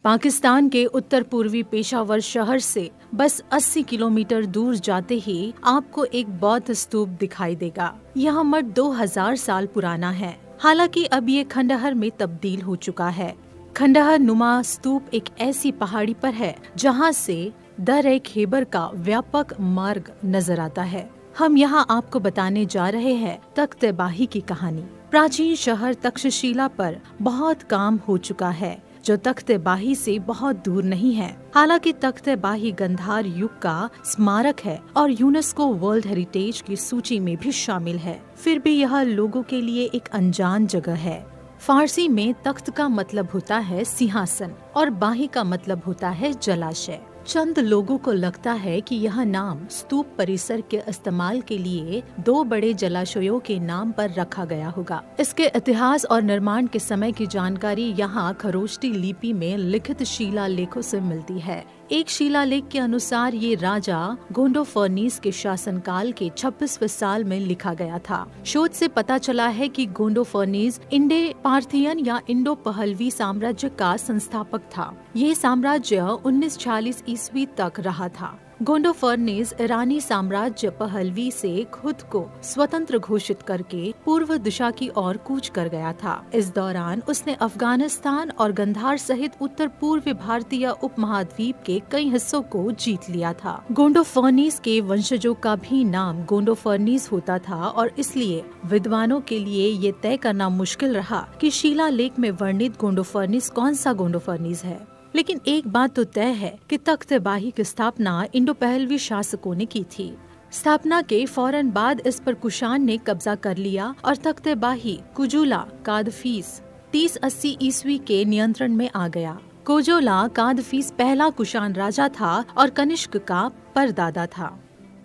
पाकिस्तान के उत्तर पूर्वी पेशावर शहर से बस 80 किलोमीटर दूर जाते ही आपको एक बौद्ध स्तूप दिखाई देगा। यह मठ 2000 साल पुराना है। हालांकि अब ये खंडहर में तब्दील हो चुका है। खंडहर नुमा स्तूप एक ऐसी पहाड़ी पर है जहाँ से दर खैबर का व्यापक मार्ग नजर आता है। हम यहाँ आपको बताने जा रहे हैं तख्त-ए-बाही की कहानी। प्राचीन शहर तक्षशिला पर बहुत काम हो चुका है जो तख्त-ए-बाही से बहुत दूर नहीं है। हालांकि तख्त-ए-बाही गंधार युग का स्मारक है और यूनेस्को वर्ल्ड हेरिटेज की सूची में भी शामिल है। फिर भी यह लोगों के लिए एक अनजान जगह है। फारसी में तख्त का मतलब होता है सिंहासन और बाही का मतलब होता है जलाशय। चंद लोगों को लगता है कि यह नाम स्तूप परिसर के इस्तेमाल के लिए 2 बड़े जलाशयों के नाम पर रखा गया होगा। इसके इतिहास और निर्माण के समय की जानकारी यहाँ खरोष्टी लिपि में लिखित शिलालेखों से मिलती है। एक शिलालेख के अनुसार ये राजा गोंडोफर्नीस के शासनकाल के 26वें साल में लिखा गया था। शोध से पता चला है कि गोंडोफर्नीस इंडे पार्थियन या इंडो पहलवी साम्राज्य का संस्थापक था। ये साम्राज्य 1946 ईस्वी तक रहा था। गोंडोफर्नीस ईरानी साम्राज्य पहलवी से खुद को स्वतंत्र घोषित करके पूर्व दिशा की ओर कूच कर गया था। इस दौरान उसने अफगानिस्तान और गंधार सहित उत्तर पूर्वी भारतीय उपमहाद्वीप के कई हिस्सों को जीत लिया था। गोंडोफर्नीस के वंशजों का भी नाम गोंडोफर्नीस होता था और इसलिए विद्वानों के लिए ये तय करना मुश्किल रहा कि शिलालेख में वर्णित गोंडोफर्नीस कौन सा गोंडोफर्नीस है। लेकिन एक बात तो तय है कि तख्त-ए-बाही की स्थापना इंडो पहलवी शासकों ने की थी। स्थापना के फौरन बाद इस पर कुषाण ने कब्जा कर लिया और तख्त-ए-बाही कुजुला कादफीस 3080 ईस्वी के नियंत्रण में आ गया। कुजुला कादफीस पहला कुषाण राजा था और कनिष्क का परदादा था।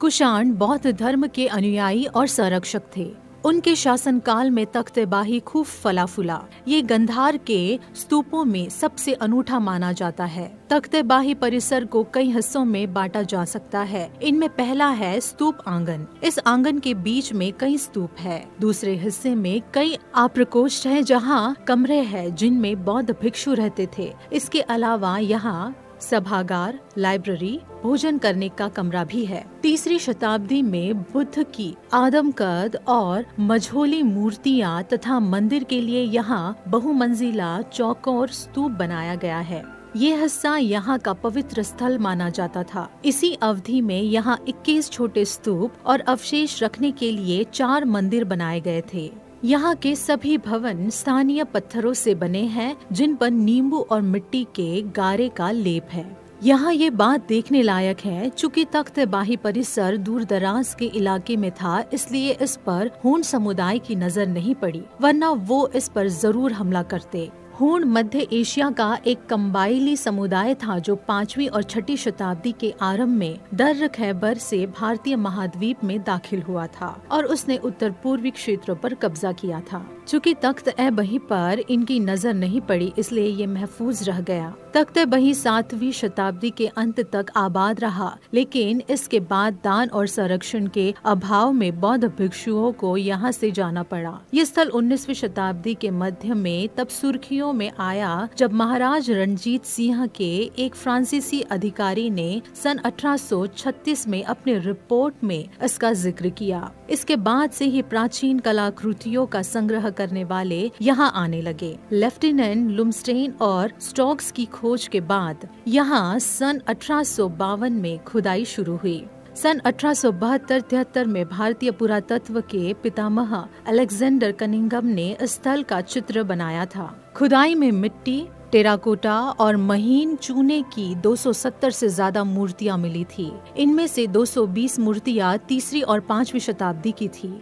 कुषाण बौद्ध धर्म के अनुयायी और संरक्षक थे। उनके शासनकाल में तख्त-ए-बाही खूब फला फूला। ये गंधार के स्तूपों में सबसे अनूठा माना जाता है। तख्त-ए-बाही परिसर को कई हिस्सों में बांटा जा सकता है। इनमें पहला है स्तूप आंगन। इस आंगन के बीच में कई स्तूप है। दूसरे हिस्से में कई आप्रकोष्ठ हैं जहाँ कमरे हैं जिनमें बौद्ध भिक्षु रहते थे। इसके अलावा यहाँ सभागार, लाइब्रेरी, भोजन करने का कमरा भी है। 3री शताब्दी में बुद्ध की आदमकद और मझोली मूर्तियां तथा मंदिर के लिए यहाँ बहुमंजिला चौकोर स्तूप बनाया गया है। ये हिस्सा यहाँ का पवित्र स्थल माना जाता था। इसी अवधि में यहाँ 21 छोटे स्तूप और अवशेष रखने के लिए 4 मंदिर बनाए गए थे। यहाँ के सभी भवन स्थानीय पत्थरों से बने हैं जिन पर नींबू और मिट्टी के गारे का लेप है। यहाँ ये बात देखने लायक है, चूँकि तख्त-ए-बाही परिसर दूर दराज के इलाके में था, इसलिए इस पर हूण समुदाय की नजर नहीं पड़ी, वरना वो इस पर जरूर हमला करते। हूण मध्य एशिया का एक कबायली समुदाय था जो 5वीं और 6ठी शताब्दी के आरंभ में दर्र खैबर से भारतीय महाद्वीप में दाखिल हुआ था और उसने उत्तर पूर्वी क्षेत्रों पर कब्जा किया था। चूँकि तख्त-ए-बाही पर इनकी नजर नहीं पड़ी, इसलिए ये महफूज रह गया। तख्त-ए-बाही 7वीं शताब्दी के अंत तक आबाद रहा, लेकिन इसके बाद दान और संरक्षण के अभाव में बौद्ध भिक्षुओं को यहाँ से जाना पड़ा। ये स्थल 19वीं शताब्दी के मध्य में तब सुर्खियों में आया जब महाराज रणजीत सिंह के एक फ्रांसीसी अधिकारी ने सन 1836 में अपने रिपोर्ट में इसका जिक्र किया। इसके बाद से ही प्राचीन कलाकृतियों का संग्रह करने वाले यहाँ आने लगे। लेफ्टिनेंट लुमस्टेन और स्टोक्स की खोज के बाद यहाँ सन 1852 में खुदाई शुरू हुई। सन 1872-73 में भारतीय पुरातत्व के पितामह अलेक्जेंडर कनिंघम ने स्थल का चित्र बनाया था। खुदाई में मिट्टी, टेराकोटा और महीन चूने की 270 से ज्यादा मूर्तियां मिली थी। इनमें से 220 मूर्तियां 3री और 5वीं शताब्दी की थी।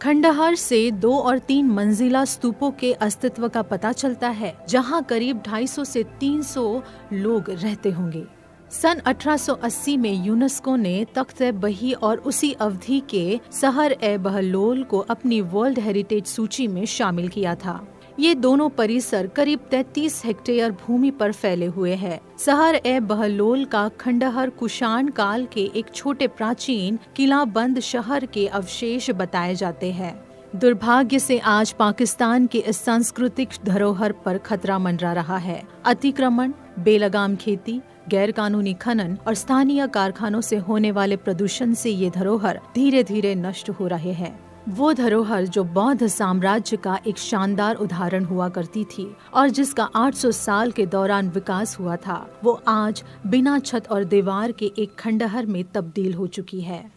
खंडहर से 2 और 3 मंजिला स्तूपों के अस्तित्व का पता चलता है, जहां करीब 250 से 300 लोग रहते होंगे। सन 1880 में यूनेस्को ने तख्त-ए-बाही और उसी अवधि के सहर-ए-बहलोल को अपनी वर्ल्ड हेरिटेज सूची में शामिल किया था। ये दोनों परिसर करीब 33 हेक्टेयर भूमि पर फैले हुए हैं। सहर-ए-बहलोल का खंडहर कुषाण काल के एक छोटे प्राचीन किलाबंद शहर के अवशेष बताए जाते हैं। दुर्भाग्य से आज पाकिस्तान के इस सांस्कृतिक धरोहर पर खतरा मंडरा रहा है। अतिक्रमण, बेलगाम खेती, गैर कानूनी खनन और स्थानीय कारखानों से होने वाले प्रदूषण से ये धरोहर धीरे धीरे नष्ट हो रहे हैं। वो धरोहर जो बौद्ध साम्राज्य का एक शानदार उदाहरण हुआ करती थी और जिसका 800 साल के दौरान विकास हुआ था, वो आज बिना छत और दीवार के एक खंडहर में तब्दील हो चुकी है।